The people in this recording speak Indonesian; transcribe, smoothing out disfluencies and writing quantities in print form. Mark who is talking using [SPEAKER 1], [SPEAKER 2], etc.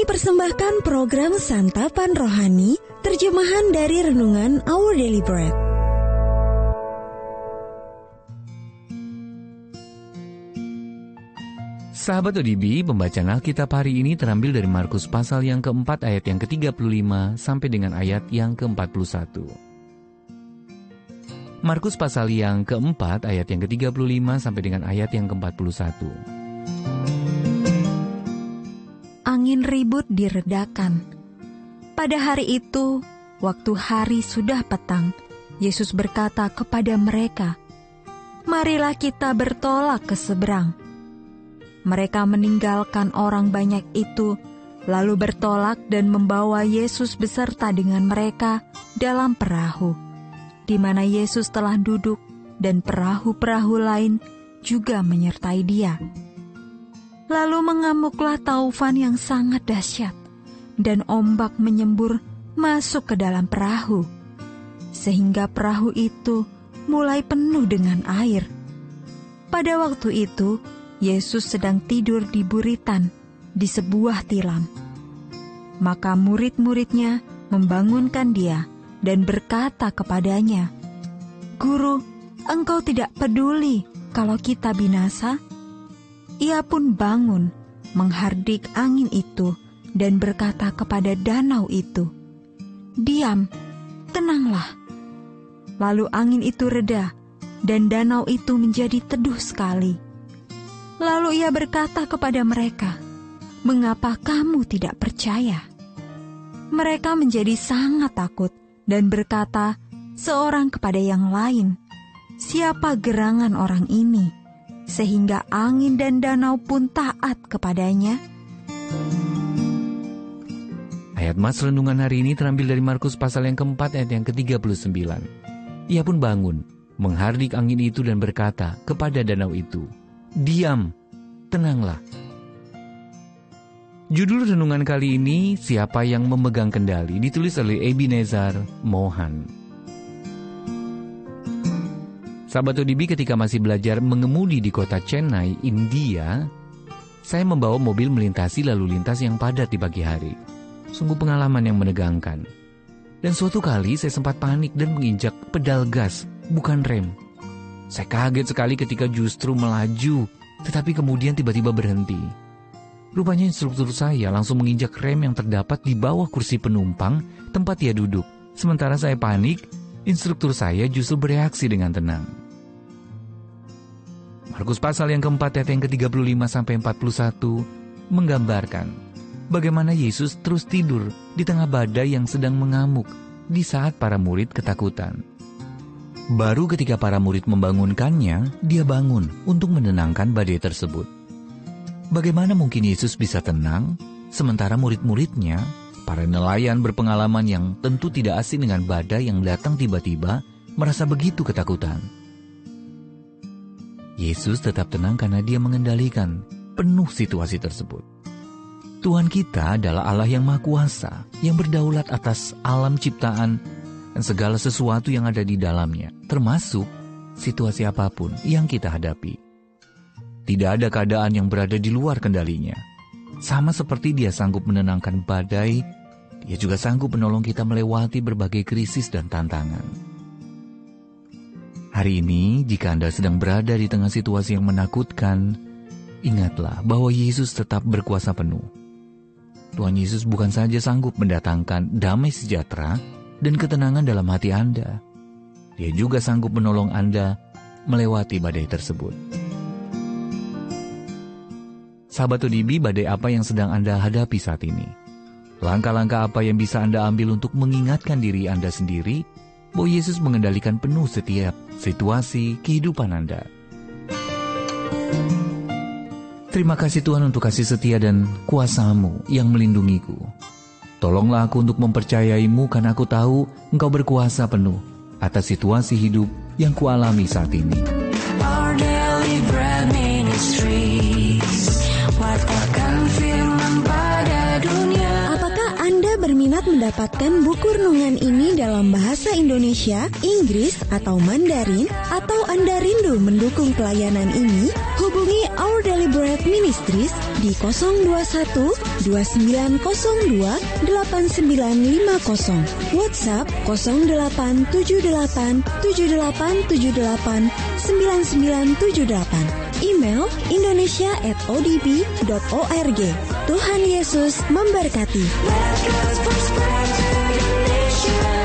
[SPEAKER 1] Kami persembahkan program Santapan Rohani, terjemahan dari Renungan Our Daily Bread.
[SPEAKER 2] Sahabat ODB, pembacaan Alkitab hari ini terambil dari Markus pasal yang keempat ayat yang ke-35 sampai dengan ayat yang ke-41. Markus pasal yang keempat ayat yang ke-35 sampai dengan ayat yang ke-41.
[SPEAKER 3] Angin ribut diredakan. Pada hari itu, waktu hari sudah petang, Yesus berkata kepada mereka, "Marilah kita bertolak ke seberang." Mereka meninggalkan orang banyak itu, lalu bertolak dan membawa Yesus beserta dengan mereka dalam perahu, di mana Yesus telah duduk dan perahu-perahu lain juga menyertai Dia. Lalu mengamuklah taufan yang sangat dahsyat, dan ombak menyembur masuk ke dalam perahu, sehingga perahu itu mulai penuh dengan air. Pada waktu itu, Yesus sedang tidur di buritan di sebuah tilam. Maka murid-muridnya membangunkan Dia dan berkata kepadanya, "Guru, Engkau tidak peduli kalau kita binasa?" Ia pun bangun, menghardik angin itu, dan berkata kepada danau itu, "Diam, tenanglah." Lalu angin itu reda, dan danau itu menjadi teduh sekali. Lalu ia berkata kepada mereka, "Mengapa kamu tidak percaya?" Mereka menjadi sangat takut, dan berkata seorang kepada yang lain, "Siapa gerangan orang ini, sehingga angin dan danau pun taat kepadanya?"
[SPEAKER 2] Ayat Mas renungan hari ini terambil dari Markus pasal yang keempat ayat yang ke-39. Ia pun bangun, menghardik angin itu dan berkata kepada danau itu, "Diam, tenanglah." Judul renungan kali ini, Siapa yang Memegang Kendali, ditulis oleh Ebenezer Mohan. Sahabat ODB, ketika masih belajar mengemudi di kota Chennai, India, saya membawa mobil melintasi lalu lintas yang padat di pagi hari. Sungguh pengalaman yang menegangkan. Dan suatu kali saya sempat panik dan menginjak pedal gas, bukan rem. Saya kaget sekali ketika justru melaju, tetapi kemudian tiba-tiba berhenti. Rupanya instruktur saya langsung menginjak rem yang terdapat di bawah kursi penumpang tempat ia duduk. Sementara saya panik, instruktur saya justru bereaksi dengan tenang. Markus pasal yang keempat ayat yang ke-35 sampai 41 menggambarkan bagaimana Yesus terus tidur di tengah badai yang sedang mengamuk di saat para murid ketakutan. Baru ketika para murid membangunkannya, dia bangun untuk menenangkan badai tersebut. Bagaimana mungkin Yesus bisa tenang sementara murid-muridnya, para nelayan berpengalaman yang tentu tidak asing dengan badai yang datang tiba-tiba, merasa begitu ketakutan? Yesus tetap tenang karena Dia mengendalikan penuh situasi tersebut. Tuhan kita adalah Allah yang Maha Kuasa, yang berdaulat atas alam ciptaan dan segala sesuatu yang ada di dalamnya, termasuk situasi apapun yang kita hadapi. Tidak ada keadaan yang berada di luar kendalinya. Sama seperti Dia sanggup menenangkan badai, Dia juga sanggup menolong kita melewati berbagai krisis dan tantangan. Hari ini, jika Anda sedang berada di tengah situasi yang menakutkan, ingatlah bahwa Yesus tetap berkuasa penuh. Tuhan Yesus bukan saja sanggup mendatangkan damai sejahtera dan ketenangan dalam hati Anda, Dia juga sanggup menolong Anda melewati badai tersebut. Sahabat ODB, badai apa yang sedang Anda hadapi saat ini? Langkah-langkah apa yang bisa Anda ambil untuk mengingatkan diri Anda sendiri bahwa Yesus mengendalikan penuh setiap situasi kehidupan Anda? Terima kasih Tuhan untuk kasih setia dan kuasa-Mu yang melindungiku. Tolonglah aku untuk mempercayai-Mu karena aku tahu Engkau berkuasa penuh atas situasi hidup yang kualami saat ini.
[SPEAKER 4] Our Daily Bread Ministries, wartakan firman pada dunia.
[SPEAKER 1] Apakah Anda berminat mendengar mendapatkan buku renungan ini dalam bahasa Indonesia, Inggris, atau Mandarin, atau Anda rindu mendukung pelayanan ini, hubungi Our Daily Bread Ministries di 021 2902 8950, WhatsApp 0878 7878 9978, email indonesia@odb.org. Tuhan Yesus memberkati.
[SPEAKER 4] Let God's prosperity in the nation.